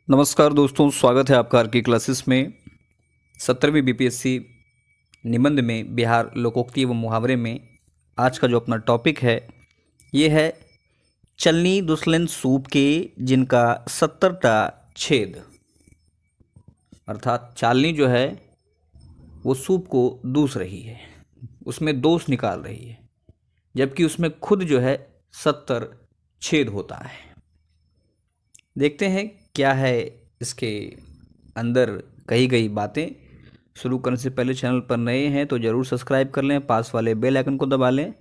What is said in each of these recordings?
नमस्कार दोस्तों, स्वागत है आपका आर के क्लासेस में। 17वीं बीपीएससी निबंध में बिहार लोकोक्ति एवं मुहावरे में आज का जो अपना टॉपिक है ये है चलनी दुसलन सूप के जिनका 70टा छेद। अर्थात चालनी जो है वो सूप को दूस रही है, उसमें दोष निकाल रही है, जबकि उसमें खुद जो है 70 छेद होता है। देखते हैं क्या है इसके अंदर कही गई बातें। शुरू करने से पहले चैनल पर नए हैं तो ज़रूर सब्सक्राइब कर लें, पास वाले बेल आइकन को दबा लें।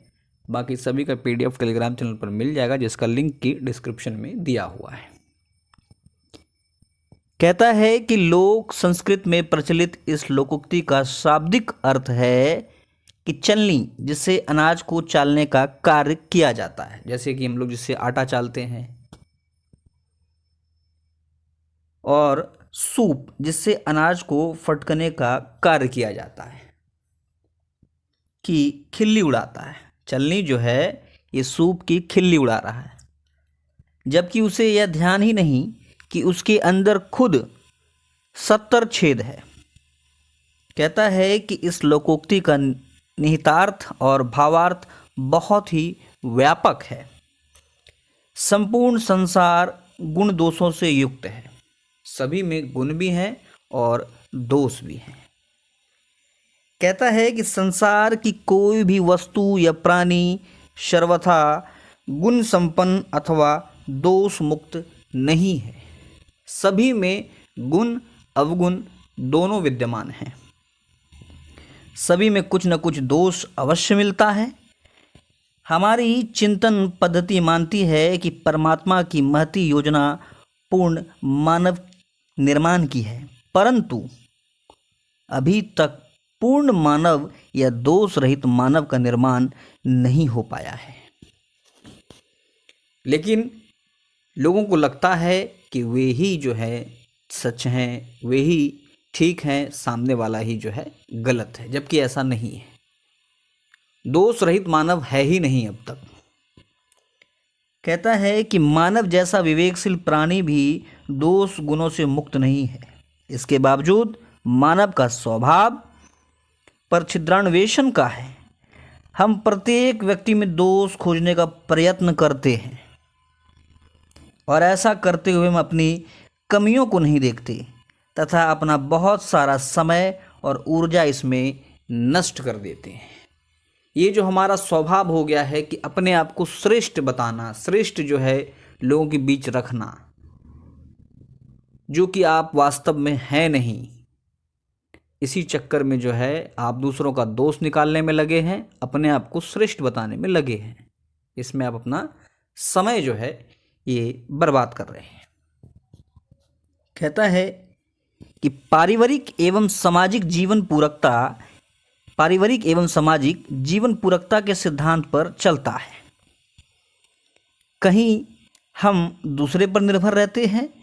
बाकी सभी का पीडीएफ टेलीग्राम चैनल पर मिल जाएगा, जिसका लिंक की डिस्क्रिप्शन में दिया हुआ है। कहता है कि लोक संस्कृत में प्रचलित इस लोकोक्ति का शाब्दिक अर्थ है कि चलनी, जिससे अनाज को चालने का कार्य किया जाता है। जैसे कि हम लोग जिससे आटा चालते हैं, और सूप, जिससे अनाज को फटकने का कार्य किया जाता है, कि खिल्ली उड़ाता है। चलनी जो है ये सूप की खिल्ली उड़ा रहा है, जबकि उसे यह ध्यान ही नहीं कि उसके अंदर खुद 70 छेद है। कहता है कि इस लोकोक्ति का निहितार्थ और भावार्थ बहुत ही व्यापक है। संपूर्ण संसार गुण दोषों से युक्त है, सभी में गुण भी हैं और दोष भी हैं। कहता है कि संसार की कोई भी वस्तु या प्राणी सर्वथा गुण संपन्न अथवा दोष मुक्त नहीं है। सभी में गुण अवगुण दोनों विद्यमान हैं। सभी में कुछ न कुछ दोष अवश्य मिलता है। हमारी चिंतन पद्धति मानती है कि परमात्मा की महती योजना पूर्ण मानव निर्माण की है, परंतु अभी तक पूर्ण मानव या दोष रहित मानव का निर्माण नहीं हो पाया है। लेकिन लोगों को लगता है कि वे ही जो है सच हैं, वे ही ठीक हैं, सामने वाला ही जो है गलत है, जबकि ऐसा नहीं है। दोष रहित मानव है ही नहीं अब तक। कहता है कि मानव जैसा विवेकशील प्राणी भी दोष गुणों से मुक्त नहीं है। इसके बावजूद मानव का स्वभाव पर छिद्रान्वेषण का है। हम प्रत्येक व्यक्ति में दोष खोजने का प्रयत्न करते हैं, और ऐसा करते हुए हम अपनी कमियों को नहीं देखते तथा अपना बहुत सारा समय और ऊर्जा इसमें नष्ट कर देते हैं। ये जो हमारा स्वभाव हो गया है कि अपने आप को श्रेष्ठ बताना, श्रेष्ठ जो है लोगों के बीच रखना, जो कि आप वास्तव में है नहीं। इसी चक्कर में जो है आप दूसरों का दोष निकालने में लगे हैं, अपने आप को श्रेष्ठ बताने में लगे हैं। इसमें आप अपना समय जो है ये बर्बाद कर रहे हैं। कहता है कि पारिवारिक एवं सामाजिक जीवन पूरकता के सिद्धांत पर चलता है। कहीं हम दूसरे पर निर्भर रहते हैं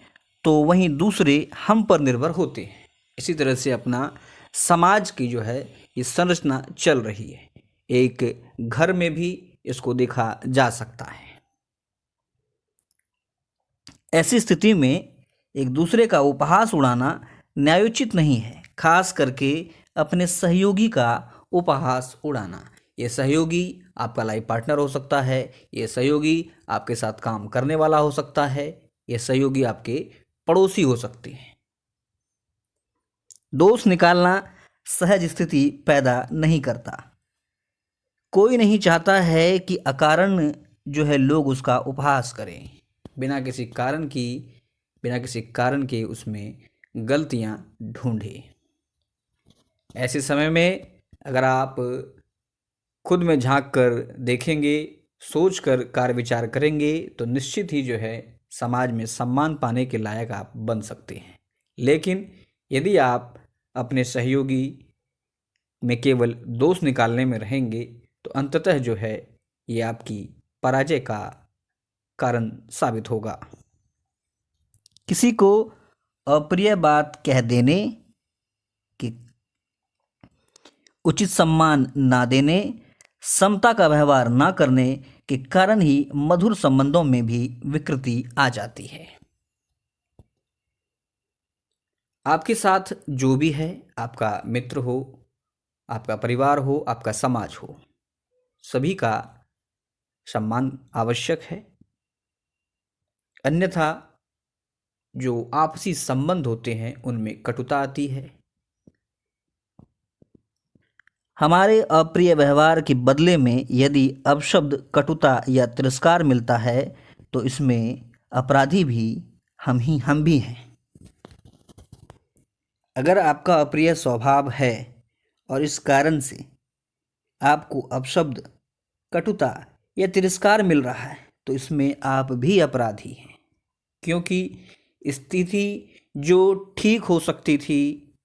तो वहीं दूसरे हम पर निर्भर होते हैं। इसी तरह से अपना समाज की जो है ये संरचना चल रही है। एक घर में भी इसको देखा जा सकता है। ऐसी स्थिति में एक दूसरे का उपहास उड़ाना न्यायोचित नहीं है, खास करके अपने सहयोगी का उपहास उड़ाना। ये सहयोगी आपका लाइफ पार्टनर हो सकता है, ये सहयोगी आपके साथ काम करने वाला हो सकता है, ये सहयोगी आपके पड़ोसी हो सकते हैं। दोष निकालना सहज स्थिति पैदा नहीं करता। कोई नहीं चाहता है कि अकारण जो है लोग उसका उपहास करें, बिना किसी कारण के उसमें गलतियां ढूंढें। ऐसे समय में अगर आप खुद में झांक कर देखेंगे, सोच कर कार्य विचार करेंगे, तो निश्चित ही जो है समाज में सम्मान पाने के लायक आप बन सकते हैं। लेकिन यदि आप अपने सहयोगी में केवल दोष निकालने में रहेंगे तो अंततः जो है ये आपकी पराजय का कारण साबित होगा। किसी को अप्रिय बात कह देने, कि उचित सम्मान ना देने, समता का व्यवहार ना करने के कारण ही मधुर संबंधों में भी विकृति आ जाती है। आपके साथ जो भी है, आपका मित्र हो, आपका परिवार हो, आपका समाज हो, सभी का सम्मान आवश्यक है। अन्यथा जो आपसी संबंध होते हैं उनमें कटुता आती है। हमारे अप्रिय व्यवहार के बदले में यदि अपशब्द, कटुता या तिरस्कार मिलता है तो इसमें अपराधी भी हम भी हैं। अगर आपका अप्रिय स्वभाव है और इस कारण से आपको अपशब्द, कटुता या तिरस्कार मिल रहा है तो इसमें आप भी अपराधी हैं, क्योंकि स्थिति जो ठीक हो सकती थी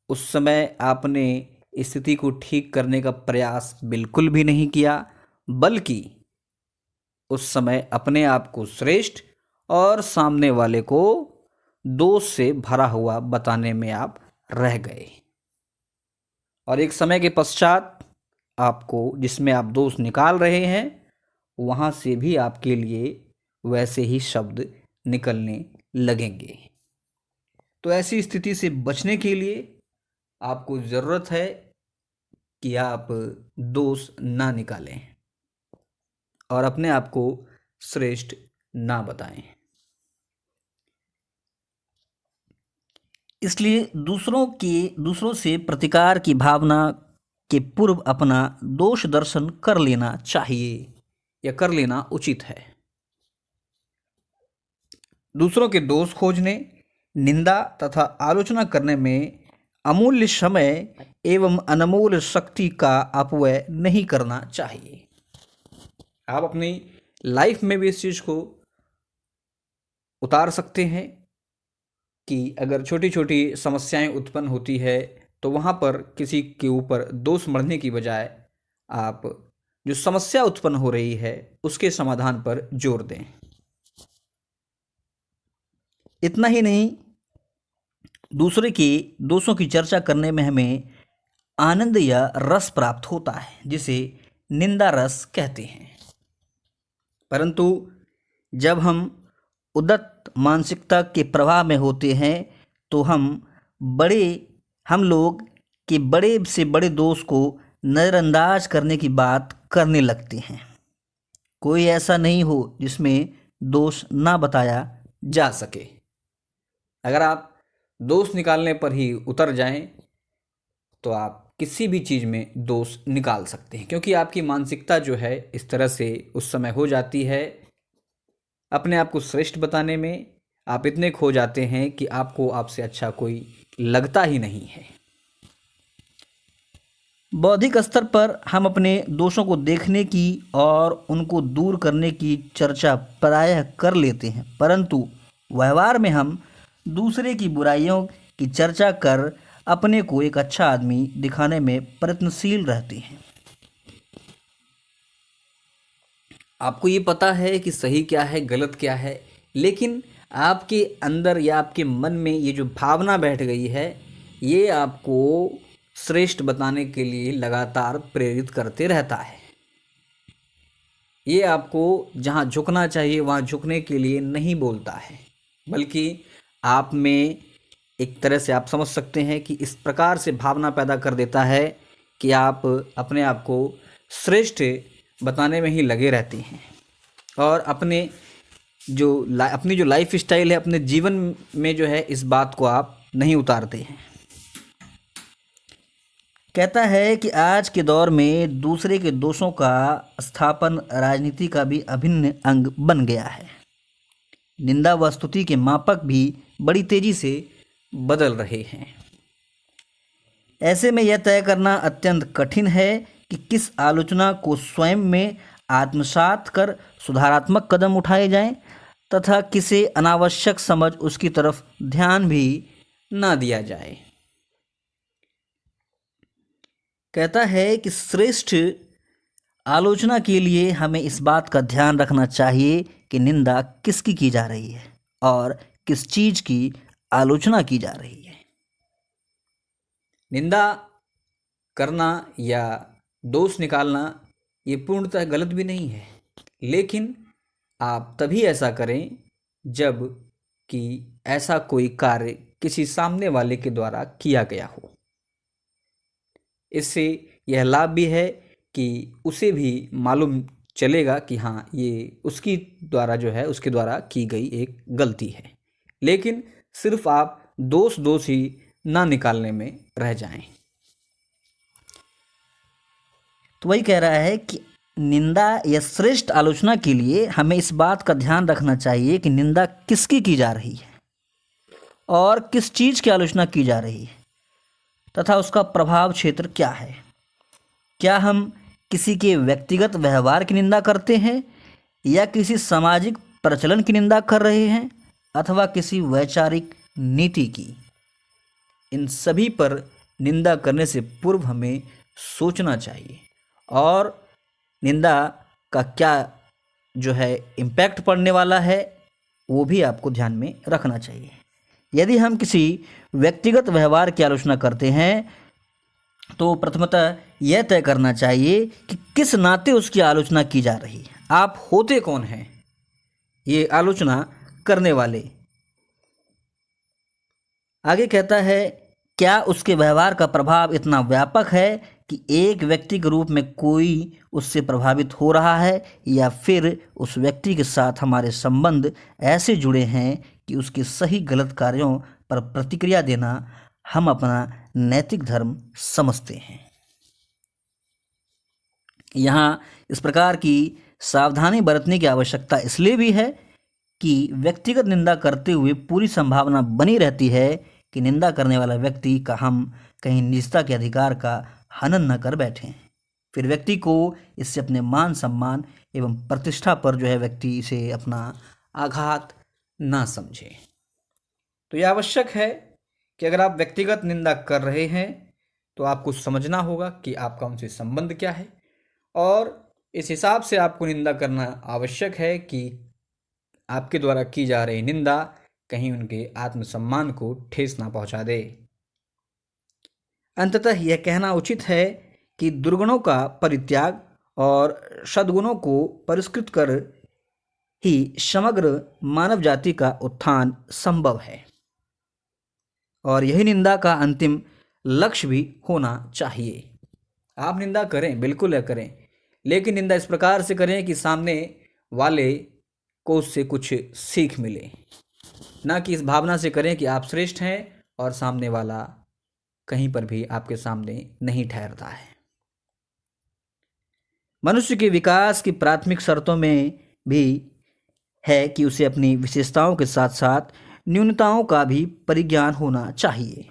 उस समय आपने स्थिति को ठीक करने का प्रयास बिल्कुल भी नहीं किया, बल्कि उस समय अपने आप को श्रेष्ठ और सामने वाले को दोष से भरा हुआ बताने में आप रह गए। और एक समय के पश्चात आपको जिसमें आप दोष निकाल रहे हैं वहाँ से भी आपके लिए वैसे ही शब्द निकलने लगेंगे। तो ऐसी स्थिति से बचने के लिए आपको ज़रूरत है कि आप दोष ना निकालें और अपने आप को श्रेष्ठ ना बताएं। इसलिए दूसरों से प्रतिकार की भावना के पूर्व अपना दोष दर्शन कर लेना चाहिए या कर लेना उचित है। दूसरों के दोष खोजने, निंदा तथा आलोचना करने में अमूल्य समय एवं अनमोल शक्ति का अपव्यय नहीं करना चाहिए। आप अपनी लाइफ में भी इस चीज़ को उतार सकते हैं कि अगर छोटी छोटी समस्याएं उत्पन्न होती है तो वहाँ पर किसी के ऊपर दोष मढ़ने की बजाय आप जो समस्या उत्पन्न हो रही है उसके समाधान पर जोर दें। इतना ही नहीं, दूसरे के दोषों की चर्चा करने में हमें आनंद या रस प्राप्त होता है, जिसे निंदा रस कहते हैं। परंतु जब हम उदात्त मानसिकता के प्रवाह में होते हैं तो हम लोग के बड़े से बड़े दोष को नज़रअंदाज करने की बात करने लगते हैं। कोई ऐसा नहीं हो जिसमें दोष ना बताया जा सके। अगर आप दोष निकालने पर ही उतर जाएं तो आप किसी भी चीज़ में दोष निकाल सकते हैं, क्योंकि आपकी मानसिकता जो है इस तरह से उस समय हो जाती है, अपने आप को श्रेष्ठ बताने में आप इतने खो जाते हैं कि आपको आपसे अच्छा कोई लगता ही नहीं है। बौद्धिक स्तर पर हम अपने दोषों को देखने की और उनको दूर करने की चर्चा प्रायः कर लेते हैं, परंतु व्यवहार में हम दूसरे की बुराइयों की चर्चा कर अपने को एक अच्छा आदमी दिखाने में प्रयत्नशील रहते हैं। आपको ये पता है कि सही क्या है, गलत क्या है, लेकिन आपके अंदर या आपके मन में ये जो भावना बैठ गई है ये आपको श्रेष्ठ बताने के लिए लगातार प्रेरित करते रहता है। ये आपको जहाँ झुकना चाहिए वहाँ झुकने के लिए नहीं बोलता है, बल्कि आप में एक तरह से आप समझ सकते हैं कि इस प्रकार से भावना पैदा कर देता है कि आप अपने आप को श्रेष्ठ बताने में ही लगे रहते हैं और अपनी जो लाइफ स्टाइल है, अपने जीवन में जो है, इस बात को आप नहीं उतारते हैं। कहता है कि आज के दौर में दूसरे के दोषों का स्थापन राजनीति का भी अभिन्न अंग बन गया है। निंदा व स्तुति के मापक भी बड़ी तेजी से बदल रहे हैं। ऐसे में यह तय करना अत्यंत कठिन है कि किस आलोचना को स्वयं में आत्मसात कर सुधारात्मक कदम उठाए जाएं तथा किसे अनावश्यक समझ उसकी तरफ ध्यान भी ना दिया जाए। कहता है कि श्रेष्ठ आलोचना के लिए हमें इस बात का ध्यान रखना चाहिए कि निंदा किसकी की जा रही है और किस चीज़ की आलोचना की जा रही है। निंदा करना या दोष निकालना ये पूर्णतः गलत भी नहीं है, लेकिन आप तभी ऐसा करें जब कि ऐसा कोई कार्य किसी सामने वाले के द्वारा किया गया हो। इससे यह लाभ भी है कि उसे भी मालूम चलेगा कि हाँ, ये उसकी द्वारा जो है, उसके द्वारा की गई एक गलती है। लेकिन सिर्फ आप दोष ही ना निकालने में रह जाएं। तो वही कह रहा है कि निंदा या श्रेष्ठ आलोचना के लिए हमें इस बात का ध्यान रखना चाहिए कि निंदा किसकी की जा रही है और किस चीज़ की आलोचना की जा रही है तथा उसका प्रभाव क्षेत्र क्या है। क्या हम किसी के व्यक्तिगत व्यवहार की निंदा करते हैं या किसी सामाजिक प्रचलन की निंदा कर रहे हैं अथवा किसी वैचारिक नीति की। इन सभी पर निंदा करने से पूर्व हमें सोचना चाहिए और निंदा का क्या जो है इम्पैक्ट पड़ने वाला है वो भी आपको ध्यान में रखना चाहिए। यदि हम किसी व्यक्तिगत व्यवहार की आलोचना करते हैं तो प्रथमतः यह तय करना चाहिए कि किस नाते उसकी आलोचना की जा रही है। आप होते कौन हैं ये आलोचना करने वाले। आगे कहता है, क्या उसके व्यवहार का प्रभाव इतना व्यापक है कि एक व्यक्ति के रूप में कोई उससे प्रभावित हो रहा है या फिर उस व्यक्ति के साथ हमारे संबंध ऐसे जुड़े हैं कि उसके सही गलत कार्यों पर प्रतिक्रिया देना हम अपना नैतिक धर्म समझते हैं। यहाँ इस प्रकार की सावधानी बरतने की आवश्यकता इसलिए भी है कि व्यक्तिगत निंदा करते हुए पूरी संभावना बनी रहती है कि निंदा करने वाला व्यक्ति का हम कहीं निजता के अधिकार का हनन न कर बैठें। फिर व्यक्ति को इससे अपने मान सम्मान एवं प्रतिष्ठा पर जो है व्यक्ति इसे अपना आघात ना समझे। तो यह आवश्यक है कि अगर आप व्यक्तिगत निंदा कर रहे हैं तो आपको समझना होगा कि आपका उनसे संबंध क्या है और इस हिसाब से आपको निंदा करना आवश्यक है कि आपके द्वारा की जा रही निंदा कहीं उनके आत्मसम्मान को ठेस ना पहुंचा दे। अंततः यह कहना उचित है कि दुर्गुणों का परित्याग और सद्गुणों को परिष्कृत कर ही समग्र मानव जाति का उत्थान संभव है और यही निंदा का अंतिम लक्ष्य भी होना चाहिए। आप निंदा करें, बिल्कुल करें, लेकिन निंदा इस प्रकार से करें कि सामने वाले को उससे कुछ सीख मिले, ना कि इस भावना से करें कि आप श्रेष्ठ हैं और सामने वाला कहीं पर भी आपके सामने नहीं ठहरता है। मनुष्य के विकास की प्राथमिक शर्तों में भी है कि उसे अपनी विशेषताओं के साथ साथ न्यूनताओं का भी परिज्ञान होना चाहिए।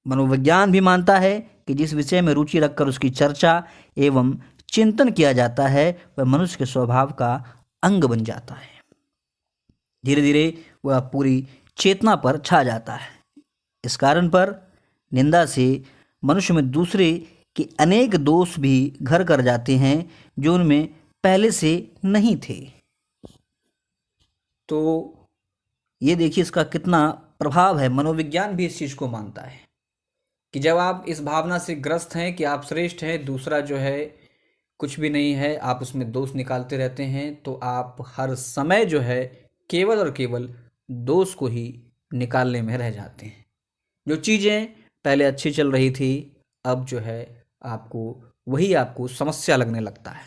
मनोविज्ञान भी मानता है कि जिस विषय में रुचि रखकर उसकी चर्चा एवं चिंतन किया जाता है वह मनुष्य के स्वभाव का अंग बन जाता है। धीरे धीरे वह पूरी चेतना पर छा जाता है। इस कारण पर निंदा से मनुष्य में दूसरे के अनेक दोष भी घर कर जाते हैं जो उनमें पहले से नहीं थे। तो ये देखिए इसका कितना प्रभाव है। मनोविज्ञान भी इस चीज़ को मानता है कि जब आप इस भावना से ग्रस्त हैं कि आप श्रेष्ठ हैं, दूसरा जो है कुछ भी नहीं है, आप उसमें दोष निकालते रहते हैं, तो आप हर समय जो है केवल और केवल दोष को ही निकालने में रह जाते हैं। जो चीज़ें पहले अच्छी चल रही थी अब जो है आपको समस्या लगने लगता है,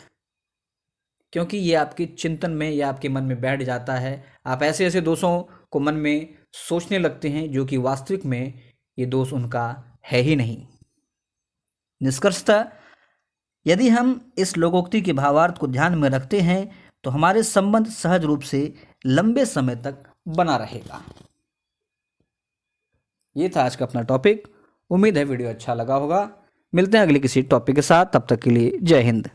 क्योंकि ये आपके चिंतन में या आपके मन में बैठ जाता है। आप ऐसे ऐसे दोषों को मन में सोचने लगते हैं जो कि वास्तविक में ये दोष उनका है ही नहीं। निष्कर्षतः यदि हम इस लोकोक्ति के भावार्थ को ध्यान में रखते हैं तो हमारे संबंध सहज रूप से लंबे समय तक बना रहेगा। ये था आज का अपना टॉपिक। उम्मीद है वीडियो अच्छा लगा होगा। मिलते हैं अगले किसी टॉपिक के साथ, तब तक के लिए जय हिंद।